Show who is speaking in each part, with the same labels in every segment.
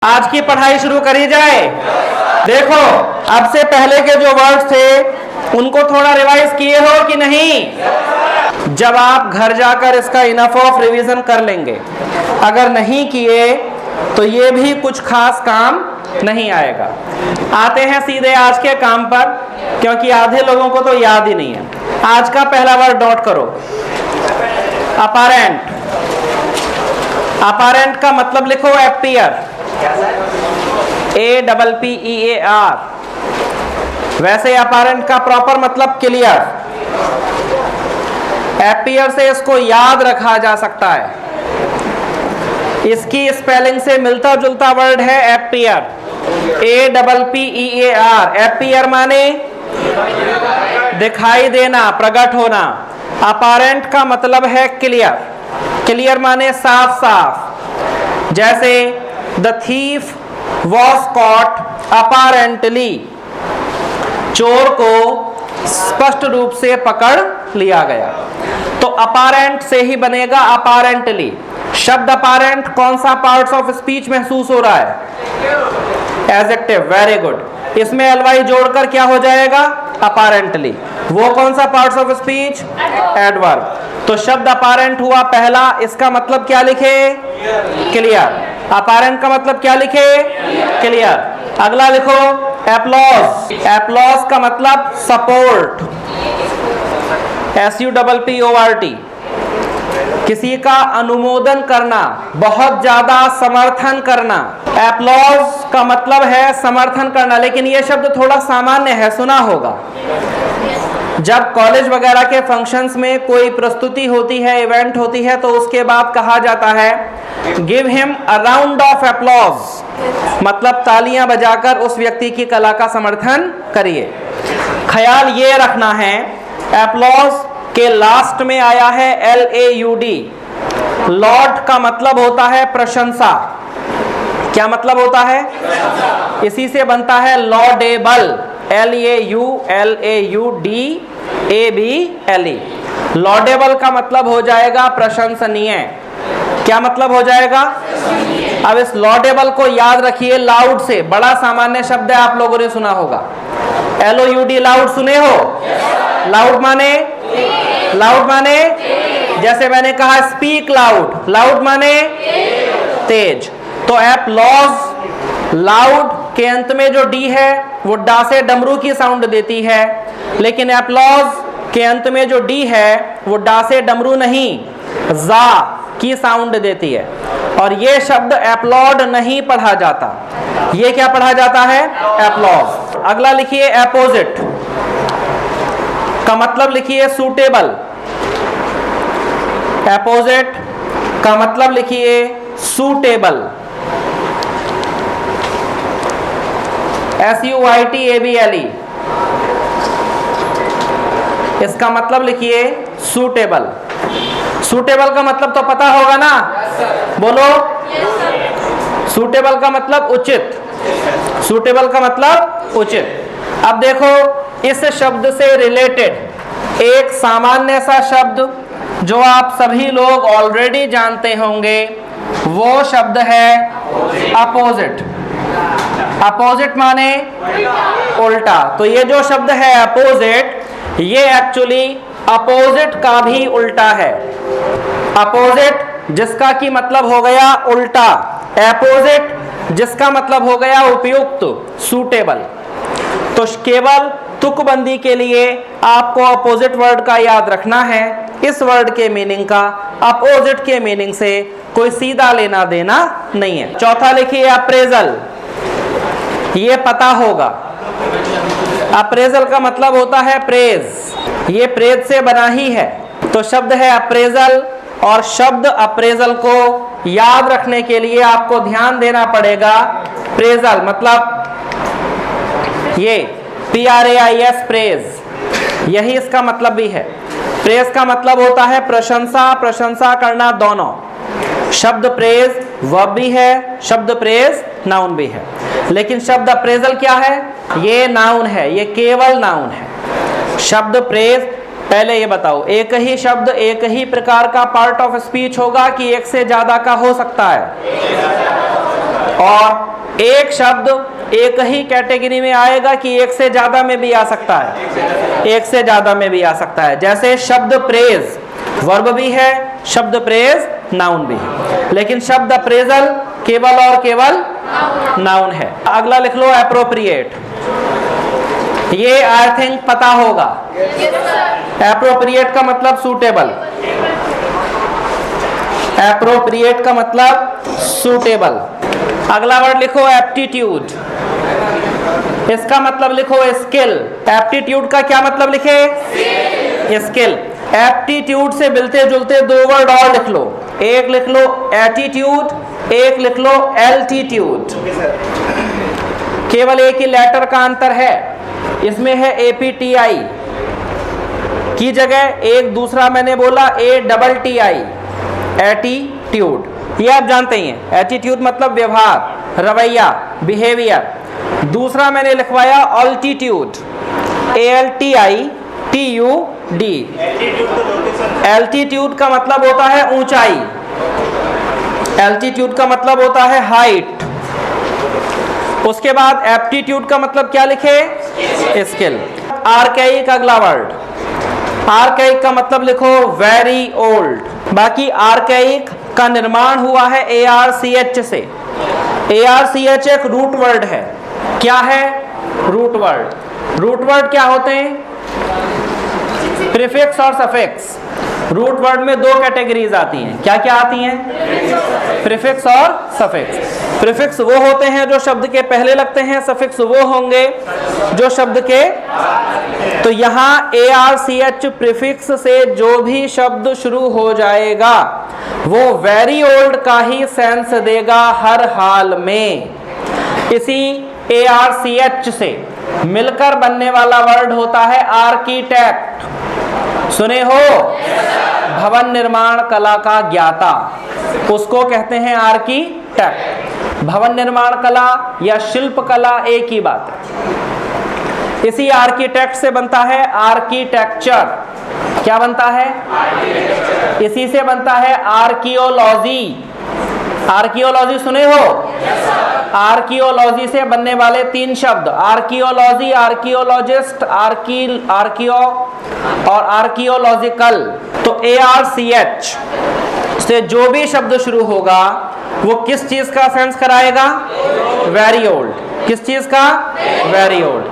Speaker 1: आज की पढ़ाई शुरू करी जाए। देखो, अब से पहले के जो वर्ड्स थे उनको थोड़ा रिवाइज किए हो कि नहीं? जब आप घर जाकर इसका इनफ ऑफ रिवीजन कर लेंगे, अगर नहीं किए तो ये भी कुछ खास काम नहीं आएगा। आते हैं सीधे आज के काम पर, क्योंकि आधे लोगों को तो याद ही नहीं है। आज का पहला वर्ड नोट करो, अपैरेंट। अपैरेंट का मतलब लिखो अपीयर, APPEAR। वैसे अपैरेंट का प्रॉपर मतलब क्लियर। अपीयर से इसको याद रखा जा सकता है। इसकी स्पेलिंग से मिलता जुलता वर्ड है अपीयर, APPEAR। अपीयर माने दिखाई देना, प्रकट होना। अपैरेंट का मतलब है क्लियर। क्लियर माने साफ साफ। जैसे the thief was caught apparently, चोर को स्पष्ट रूप से पकड़ लिया गया। तो अपैरेंट से ही बनेगा अपैरेंटली। शब्द अपैरेंट कौन सा पार्ट्स ऑफ स्पीच महसूस हो रहा है? Adjective, very good. इसमें एलवाई जोड़कर क्या हो जाएगा? अपैरेंटली। वो कौन सा पार्ट्स ऑफ स्पीच? एडवर्ब। तो शब्द अपैरेंट हुआ पहला, इसका मतलब क्या लिखे? क्लियर। अपैरेंट का मतलब क्या लिखे? क्लियर। अगला लिखो एप्लॉज। एप्लॉज का मतलब सपोर्ट, SUPPORT। किसी का अनुमोदन करना, बहुत ज्यादा समर्थन करना। एप्लॉज का मतलब है समर्थन करना, लेकिन यह शब्द थोड़ा सामान्य है, सुना होगा। जब कॉलेज वगैरह के फंक्शंस में कोई प्रस्तुति होती है, इवेंट होती है, तो उसके बाद कहा जाता है give him a round of applause, मतलब तालियां बजाकर उस व्यक्ति की कला का समर्थन करिए। ख्याल ये रखना है, एप्लॉज के लास्ट में आया है LAUD। लॉर्ड का मतलब होता है प्रशंसा। क्या मतलब होता है? इसी से बनता है लॉडेबल, LAUDABLE। लॉडेबल का मतलब हो जाएगा प्रशंसनीय। क्या मतलब हो जाएगा? अब इस लॉडेबल को याद रखिए लाउड से। बड़ा सामान्य शब्द है, आप लोगों ने सुना होगा। LOUD लाउड सुने हो? लाउड माने? लाउड माने जैसे मैंने कहा स्पीक लाउड, लाउड माने तेज। तो एप्लॉज, लाउड के अंत में जो डी है वो डा से डमरू की साउंड देती है, लेकिन एप्लॉज के अंत में जो डी है वो डा से डमरू नहीं, जा की साउंड देती है। और ये शब्द एप्लॉड नहीं पढ़ा जाता, ये क्या पढ़ा जाता है? एप्लॉज। अगला लिखिए अपोजिट का मतलब लिखिए सूटेबल। अपोजिट का मतलब लिखिए सूटेबल, SUITABLE। इसका मतलब लिखिए सूटेबल। सूटेबल का मतलब तो पता होगा ना? बोलो। सूटेबल का मतलब उचित। सूटेबल का मतलब उचित। अब देखो, इस शब्द से रिलेटेड एक सामान्य सा शब्द जो आप सभी लोग ऑलरेडी जानते होंगे, वो शब्द है अपोजिट। अपोजिट माने उल्टा। तो ये जो शब्द है अपोजिट, ये एक्चुअली अपोजिट का भी उल्टा है। अपोजिट जिसका की मतलब हो गया उल्टा, अपोजिट जिसका मतलब हो गया उपयुक्त, सूटेबल। तो केवल तुकबंदी के लिए आपको अपोजिट वर्ड का याद रखना है। इस वर्ड के मीनिंग का अपोजिट के मीनिंग से कोई सीधा लेना देना नहीं है। चौथा लिखिए अप्रेजल। ये पता होगा, अप्रेजल का मतलब होता है प्रेज। ये प्रेज से बना ही है। तो शब्द है अप्रेजल, और शब्द अप्रेजल को याद रखने के लिए आपको ध्यान देना पड़ेगा। प्रेजल मतलब ये PRAIS, प्रेज, यही इसका मतलब भी है। प्रेज का मतलब होता है प्रशंसा, प्रशंसा करना दोनों। शब्द प्रेज वर्ब भी है, शब्द प्रेज नाउन भी है। लेकिन शब्द अप्रेजल क्या है? ये नाउन है, ये केवल नाउन है। शब्द प्रेज, पहले ये बताओ, एक ही शब्द एक ही प्रकार का पार्ट ऑफ स्पीच होगा कि एक से ज्यादा का हो सकता है? और एक शब्द एक ही कैटेगरी में आएगा कि एक से ज्यादा में भी आ सकता है? एक से ज्यादा में भी आ सकता है। जैसे शब्द प्रेज वर्ब भी है, शब्द प्रेज नाउन भी है, लेकिन शब्द अप्रेजल केवल और केवल नाउन है। अगला लिख लो एप्रोप्रिएट। ये आई थिंक पता होगा। एप्रोप्रिएट का मतलब सूटेबल, एप्रोप्रिएट का मतलब सूटेबल। अगला वर्ड लिखो एप्टीट्यूड, इसका मतलब लिखो स्किल। एप्टीट्यूड का क्या मतलब लिखे? स्किल। एप्टीट्यूड से मिलते जुलते दो वर्ड और लिख लो, एक लिख लो एटीट्यूड, एक लिख लो एल्टीट्यूड। केवल एक ही लेटर का अंतर है, इसमें है APTI की जगह एक दूसरा मैंने बोला ATTI, एटीट्यूड। ये आप जानते ही हैं। एटीट्यूड मतलब व्यवहार, रवैया, बिहेवियर। दूसरा मैंने लिखवाया ऑल्टीट्यूड, ALTITUD। एल्टीट्यूड का मतलब होता है ऊंचाई, एल्टीट्यूड का मतलब होता है हाइट। उसके बाद एप्टीट्यूड का मतलब क्या लिखे? स्किल। आर्काइक अगला वर्ड, आर्काइक का मतलब लिखो वेरी ओल्ड। बाकी आर्काइक का निर्माण हुआ है ARCH से। ARCH एक रूट वर्ड है। क्या है? Root word. रूट वर्ड क्या होते हैं? प्रीफिक्स और सफिक्स। रूट वर्ड में दो कैटेगरीज आती हैं। क्या क्या आती हैं? प्रीफिक्स और सफिक्स। प्रीफिक्स वो होते हैं जो शब्द के पहले लगते हैं, सफिक्स वो होंगे जो शब्द के। तो यहाँ ARCH प्रीफिक्स से जो भी शब्द शुरू हो जाएगा वो वेरी ओल्ड का ही सेंस देगा हर हाल में। इसी ARCH से मिलकर बनने वाला वर्ड होता है आर्किटेक्ट। सुने हो? भवन निर्माण कला का ज्ञाता, उसको कहते हैं आर्किटेक्ट। भवन निर्माण कला या शिल्प कला एक ही बात है। इसी आर्किटेक्ट से बनता है आर्किटेक्चर। क्या बनता है? इसी से बनता है आर्कियोलॉजी। आर्कियोलॉजी सुने हो? आर्कियोलॉजी से बनने वाले तीन शब्द आर्कियोलॉजी, आर्कियोलॉजिस्ट, आर्कियो और आर्कियोलॉजिकल। तो ARCH से जो भी शब्द शुरू होगा वो किस चीज का सेंस कराएगा? Very old. किस चीज का? Very old.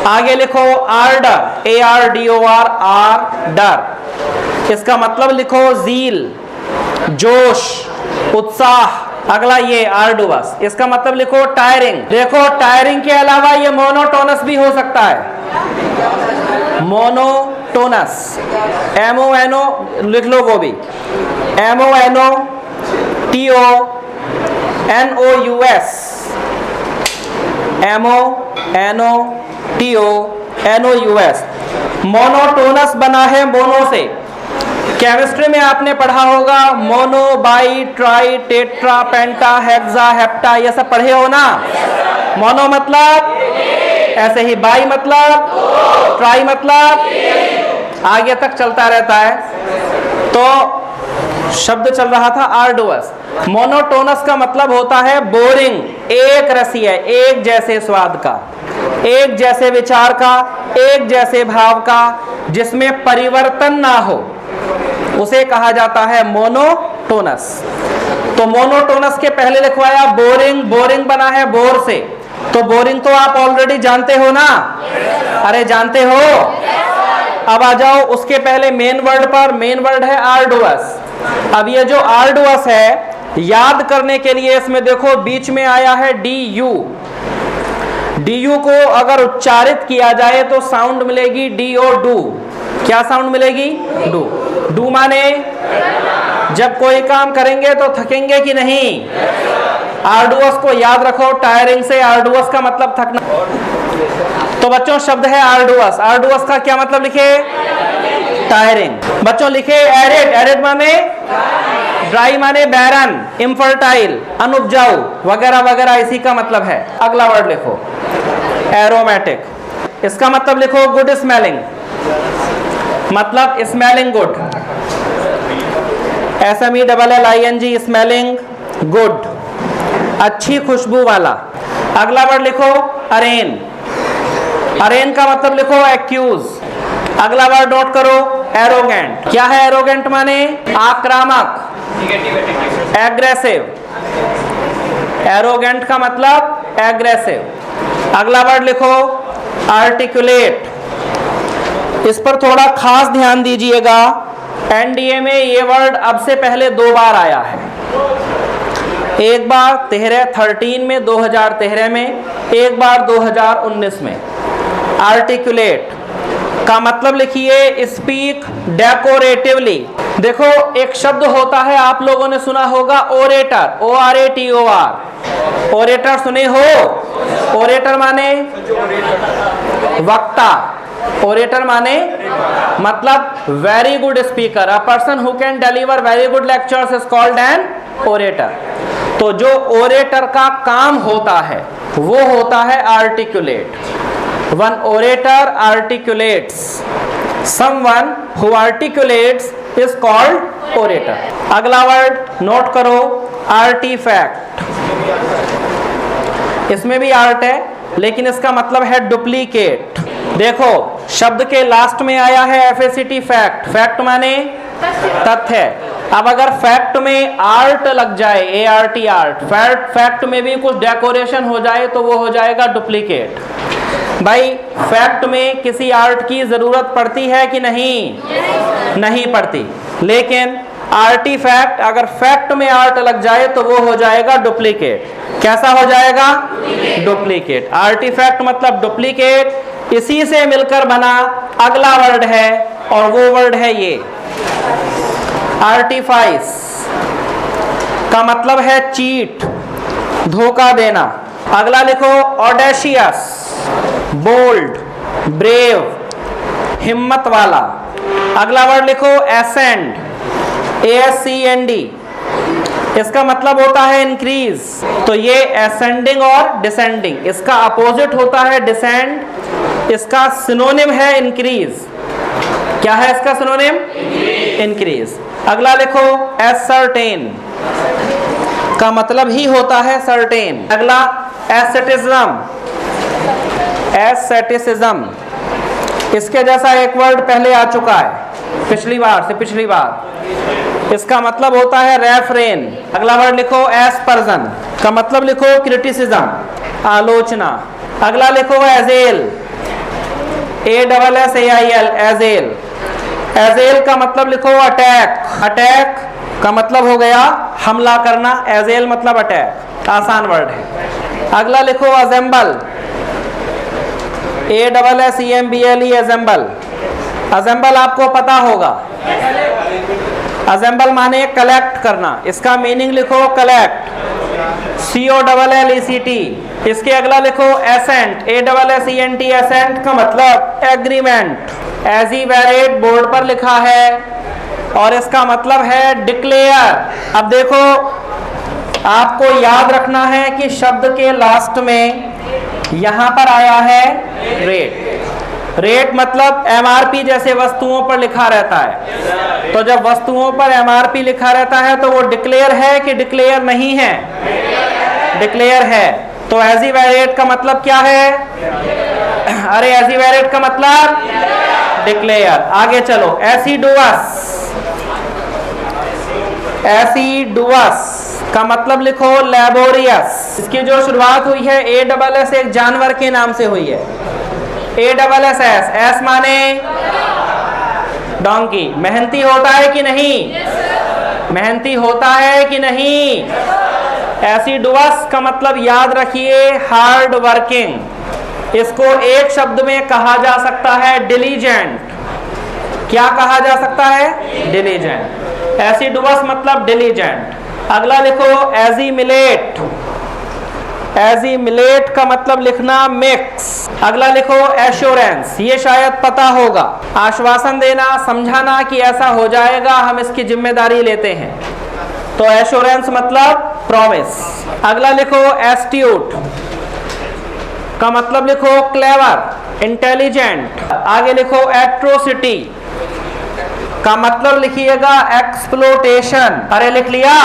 Speaker 1: आगे लिखो आर्डर, ARDOR, आर्डर। इसका मतलब लिखो जील, जोश, उत्साह। अगला ये आर्डुअस, इसका मतलब लिखो टायरिंग। देखो टायरिंग के अलावा ये मोनोटोनस भी हो सकता है। मोनोटोनस, MONO लिख लो वो भी, MONOTONUS। मोनोटोनस बना है मोनो से। केमिस्ट्री में आपने पढ़ा होगा mono, by, try, tetra, penta, hexa, hepta, ये सब पढ़े हो ना। मोनो मतलब ऐसे ही, बाई मतलब, ट्राई मतलब आगे तक चलता रहता है। तो शब्द चल रहा था आर्डुअस। मोनोटोनस का मतलब होता है बोरिंग, एक रसीय, एक जैसे स्वाद का, एक जैसे विचार का, एक जैसे भाव का, जिसमें परिवर्तन ना हो, उसे कहा जाता है मोनोटोनस। तो मोनोटोनस के पहले लिखवाया बोरिंग, बोरिंग बना है बोर से। तो बोरिंग तो आप ऑलरेडी जानते हो ना। अरे जानते हो। अब आ जाओ उसके पहले मेन वर्ड पर। मेन वर्ड है आर्डुअस। अब ये जो आर्डुअस है, याद करने के लिए इसमें देखो बीच में आया है DU। DU को अगर उच्चारित किया जाए तो साउंड मिलेगी DO, डू। क्या साउंड मिलेगी? डू। डू माने जब कोई काम करेंगे तो थकेंगे कि नहीं? आर्डुअस को याद रखो, टायरिंग से आर्डुअस का मतलब थकना। तो बच्चों शब्द है आर्डुअस। आर्डुअस का क्या मतलब लिखे? टायरिंग। बच्चों लिखे एरिड। एरिड माने ड्राई, माने बैरन, इनफर्टाइल, अनुपजाऊ वगैरह वगैरह, इसी का मतलब है। अगला वर्ड लिखो एरोमेटिक। इसका मतलब लिखो गुड स्मेलिंग, मतलब smelling good. SMELLING, smelling good, अच्छी खुशबू वाला। अगला वर्ड लिखो अरेन, अरेन का मतलब लिखो एक्यूज। अगला वर्ड नोट करो एरोगेंट। क्या है एरोगेंट माने? आक्रामक, एग्रेसिव। एरोगेंट का मतलब एग्रेसिव। अगला वर्ड लिखो आर्टिकुलेट। इस पर थोड़ा खास ध्यान दीजिएगा, एनडीए में ये वर्ड अब से पहले 2 बार आया है। एक बार 13 में 2013 में, एक बार 2019 में। आर्टिकुलेट का मतलब लिखिए स्पीक डेकोरेटिवली। देखो एक शब्द होता है, आप लोगों ने सुना होगा ओरेटर, ORATOR। ओरेटर सुने हो? ओरेटर माने वक्ता। ओरेटर माने मतलब very good speaker. A person who can deliver very good lectures is called an orator. तो जो ओरेटर का काम होता है वो होता है articulate. One orator articulates, someone who articulates is called orator. अगला वर्ड नोट करो आर्टिफैक्ट। इसमें भी आर्ट है लेकिन इसका मतलब है डुप्लीकेट। देखो शब्द के लास्ट में आया है FACT फैक्ट। फैक्ट माने तथ्य। अब अगर फैक्ट में आर्ट लग जाए, ART, फैक्ट में भी कुछ डेकोरेशन हो जाए तो वो हो जाएगा डुप्लीकेट। भाई फैक्ट में किसी आर्ट की जरूरत पड़ती है कि नहीं? नहीं पड़ती। लेकिन आर्टिफैक्ट, अगर फैक्ट में आर्ट लग जाए तो वो हो जाएगा डुप्लीकेट। कैसा हो जाएगा? डुप्लीकेट। आर्टिफैक्ट मतलब डुप्लीकेट। इसी से मिलकर बना अगला वर्ड है और वो वर्ड है ये आर्टिफाइस। का मतलब है चीट, धोखा देना। अगला लिखो ऑडेशियस, बोल्ड, ब्रेव, हिम्मत वाला। अगला वर्ड लिखो एसेंड, ASCEND। इसका मतलब होता है इंक्रीज। तो ये असेंडिंग और डिसेंडिंग, इसका अपोजिट होता है डिसेंड। इसका सिनोनिम है इंक्रीज। क्या है इसका सिनोनिम? इंक्रीज। अगला लिखो एसर्टेन, का मतलब ही होता है सर्टेन। अगला एस्थेटिज्म, एस्थेटिसिज्म। इसके जैसा एक वर्ड पहले आ चुका है पिछली बार। इसका मतलब होता है रेफरेन। अगला वर्ड लिखो एस्पर्जन, का मतलब लिखो क्रिटिसिज्म, आलोचना। अगला लिखो एजेल, ASSAIL, एजेल। एजेल का मतलब लिखो अटैक। अटैक का मतलब हो गया हमला करना, एजेल मतलब अटैक। आसान वर्ड है। अगला लिखो असेंबल, ASSEMBLE, असेंबल। असेंबल आपको पता होगा, असेंबल माने कलेक्ट करना। इसका मीनिंग लिखो कलेक्ट, COLLECT। इसके अगला लिखो एसेंट, ASSENT, एसेंट का मतलब एग्रीमेंट। एजीवेरेट बोर्ड पर लिखा है और इसका मतलब है डिक्लेयर। अब देखो आपको याद रखना है कि शब्द के लास्ट में यहां पर आया है रेट। रेट मतलब MRP जैसे वस्तुओं पर लिखा रहता है। तो जब वस्तुओं पर MRP लिखा रहता है तो वो डिक्लेयर है कि डिक्लेयर नहीं है? डिक्लेयर है। तो एजीवेरेट का मतलब क्या है? अरे एजीवेरेट का मतलब डिक्लेयर। आगे चलो एसिडुअस, एसिडुअस का मतलब लिखो लैबोरियस। इसकी जो शुरुआत हुई है ASS एक जानवर के नाम से हुई है, ASSS। एस माने डोंकी। मेहनती होता है कि नहीं? मेहनती होता है कि नहीं? एसिडुअस का मतलब याद रखिए हार्ड वर्किंग। इसको एक शब्द में कहा जा सकता है डिलीजेंट। क्या कहा जा सकता है? डिलीजेंट। एसिडुअस मतलब डिलीजेंट। अगला लिखो एजीमिलेट, एजीमिलेट का मतलब लिखना मिक्स। अगला लिखो एश्योरेंस, ये शायद पता होगा, आश्वासन देना, समझाना कि ऐसा हो जाएगा, हम इसकी जिम्मेदारी लेते हैं। तो एश्योरेंस मतलब प्रॉमिस। अगला लिखो एस्ट्यूट, का मतलब लिखो क्लेवर, इंटेलिजेंट। आगे लिखो एट्रोसिटी, का मतलब लिखिएगा एक्सप्लोटेशन। अरे लिख लिया?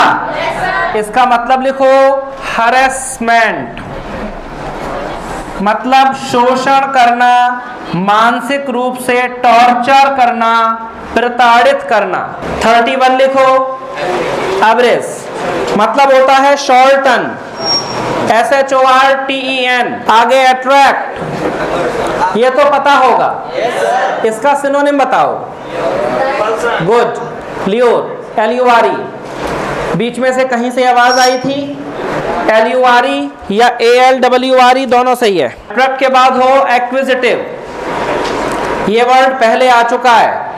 Speaker 1: इसका मतलब लिखो हरेसमेंट। मतलब शोषण करना, मानसिक रूप से टॉर्चर करना, प्रताड़ित करना। 31 लिखो, एवरेज मतलब होता है शॉर्टन, SHORTEN। आगे अट्रैक्ट, ये तो पता होगा, इसका सिनोनिम बताओ। Good, lure, LURE। बीच में से कहीं से आवाज आई थी, LURE या ALWRE, दोनों सही है। अट्रैक्ट के बाद हो एक्विजिटिव, ये वर्ड पहले आ चुका है।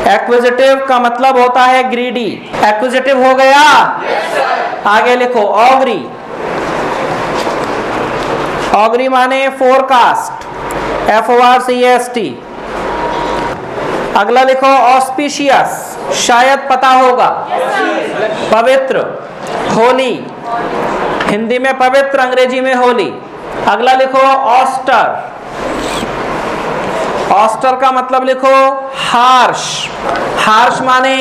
Speaker 1: एक्विजिटिव का मतलब होता है ग्रीडी। एक्विजिटिव हो गया। आगे लिखो ऑगरी, ऑगरी माने फोरकास्ट, FORCAST। अगला लिखो ऑस्पिशियस, शायद पता होगा, पवित्र, होली, हिंदी में पवित्र, अंग्रेजी में होली। अगला लिखो ऑस्टर, ऑस्टर का मतलब लिखो हार्श, हार्श माने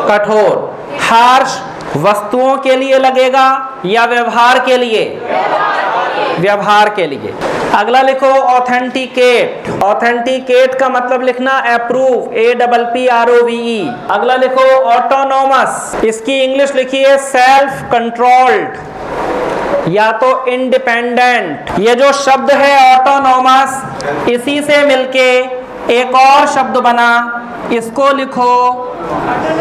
Speaker 1: कठोर। हार्श वस्तुओं के लिए लगेगा या व्यवहार के लिए? व्यवहार के लिए। अगला लिखो ऑथेंटिकेट, ऑथेंटिकेट का मतलब लिखना अप्रूव, APPROVE। अगला लिखो ऑटोनोमस, इसकी इंग्लिश लिखिए सेल्फ कंट्रोल्ड या तो इंडिपेंडेंट। ये जो शब्द है ऑटोनोमस, इसी से मिलके एक और शब्द बना, इसको लिखो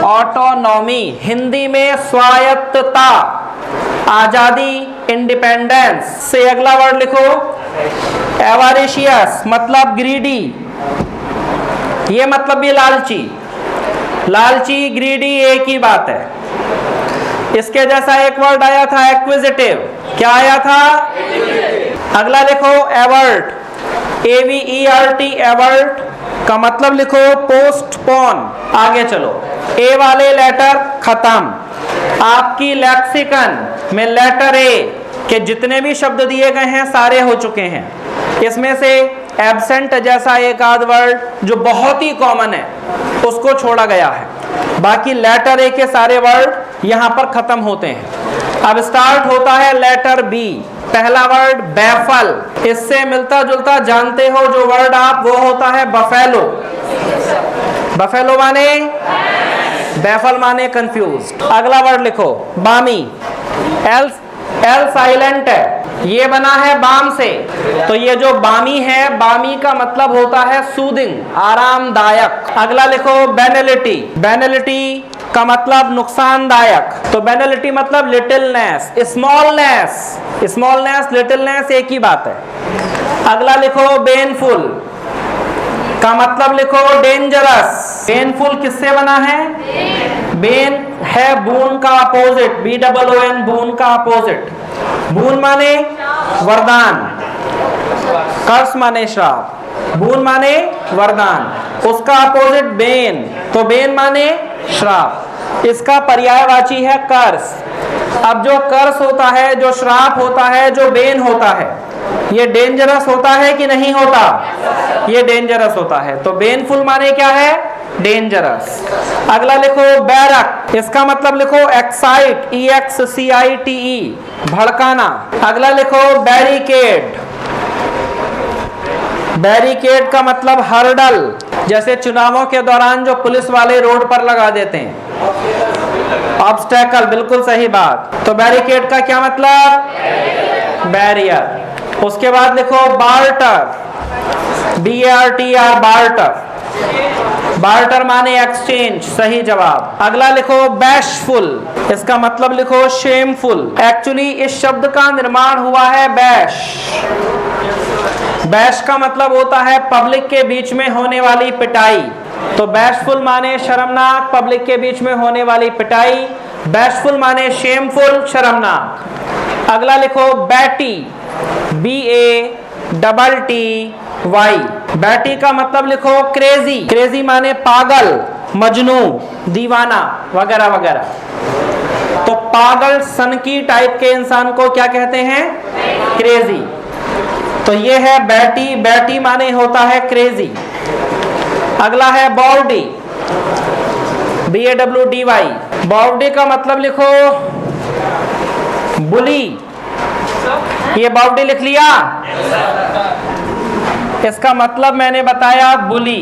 Speaker 1: ऑटोनॉमी, हिंदी में स्वायत्तता, आजादी, इंडिपेंडेंस। से अगला वर्ड लिखो एवारिशियस, मतलब ग्रीडी, ये मतलब भी लालची, लालची ग्रीडी एक ही बात है। इसके जैसा एक वर्ड आया था एक्विजिटिव, क्या आया था? अगला लिखो एवर्ट, AVERT, एवर्ट का मतलब लिखो पोस्टपोन। आगे चलो, ए वाले लेटर खत्म। आपकी लेक्सिकन में लेटर ए के जितने भी शब्द दिए गए हैं सारे हो चुके हैं। इसमें से एब्सेंट जैसा एक आध वर्ड जो बहुत ही कॉमन है उसको छोड़ा गया है, बाकी लेटर ए के सारे वर्ड यहां पर खत्म होते हैं। अब स्टार्ट होता है लेटर बी। पहला वर्ड बैफल, इससे मिलता जुलता जानते हो जो वर्ड आप, वो होता है बफेलो। बफेलो माने बैफल माने कंफ्यूज। अगला वर्ड लिखो बामी, एल साइलेंट है, ये बना है बाम से, तो ये जो बामी है, बामी का मतलब होता है सूदिंग, आरामदायक। अगला लिखो बेनिलिटी, बेनिलिटी का मतलब नुकसानदायक, तो बेनिलिटी मतलब लिटिलनेस, स्मॉलनेस, स्मॉलनेस लिटिलनेस एक ही बात है। अगला लिखो बेनफुल का मतलब लिखो डेंजरस। बेनफुल किससे बना है? बेन है बून का अपोजिट, BOON, बून का अपोजिट। बून माने वरदान, कर्स माने श्राप, बून माने वरदान, उसका अपोजिट बेन, तो बेन माने श्राप। इसका पर्यायवाची है कर्स। अब जो कर्स होता है, जो श्राप होता है, जो बेन होता है, ये डेंजरस होता है कि नहीं होता? ये डेंजरस होता है, तो बेनफुल माने क्या है? डेंजरस। अगला लिखो बैरक, इसका मतलब लिखो एक्साइट, EXCITE, भड़काना। अगला लिखो बैरिकेड, बैरिकेड का मतलब हर्डल, जैसे चुनावों के दौरान जो पुलिस वाले रोड पर लगा देते हैं, ऑब्स्टेकल, बिल्कुल सही बात। तो बैरिकेड का क्या मतलब? बैरियर। उसके बाद लिखो बार्टर, BARTR, बार्टर, बार्टर माने एक्सचेंज, सही जवाब। अगला लिखो बैशफुल, इसका मतलब लिखो शेमफुल। एक्चुअली इस शब्द का निर्माण हुआ है बैश। बैश का मतलब होता है पब्लिक के बीच में होने वाली पिटाई, तो बैशफुल माने शर्मनाक, पब्लिक के बीच में होने वाली पिटाई। बैशफुल माने शेमफुल, शर्मनाक। अगला लिखो बैटी, BATTY, बैटी का मतलब लिखो क्रेजी, क्रेजी माने पागल, मजनू, दीवाना वगैरह वगैरह। तो पागल सनकी टाइप के इंसान को क्या कहते हैं? क्रेजी। तो ये है बैटी, बैटी माने होता है क्रेजी। अगला है बॉडी, BAWDY, बॉडी का मतलब लिखो बुली, ये बाउडी लिख लिया। इसका मतलब मैंने बताया बुली,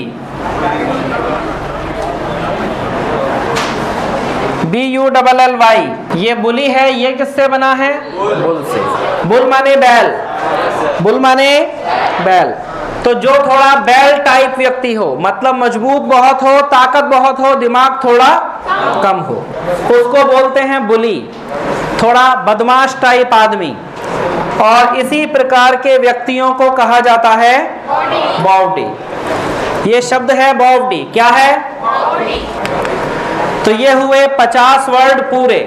Speaker 1: BULLY, ये बुली है। ये किससे बना है? बुल से। बुल माने बैल, बुल माने बैल। तो जो थोड़ा बैल टाइप व्यक्ति हो, मतलब मजबूत बहुत हो, ताकत बहुत हो, दिमाग थोड़ा कम हो, उसको बोलते हैं बुली, थोड़ा बदमाश टाइप आदमी। और इसी प्रकार के व्यक्तियों को कहा जाता है बाउडी। ये शब्द है बाउडी। क्या है? तो ये हुए 50 वर्ड पूरे।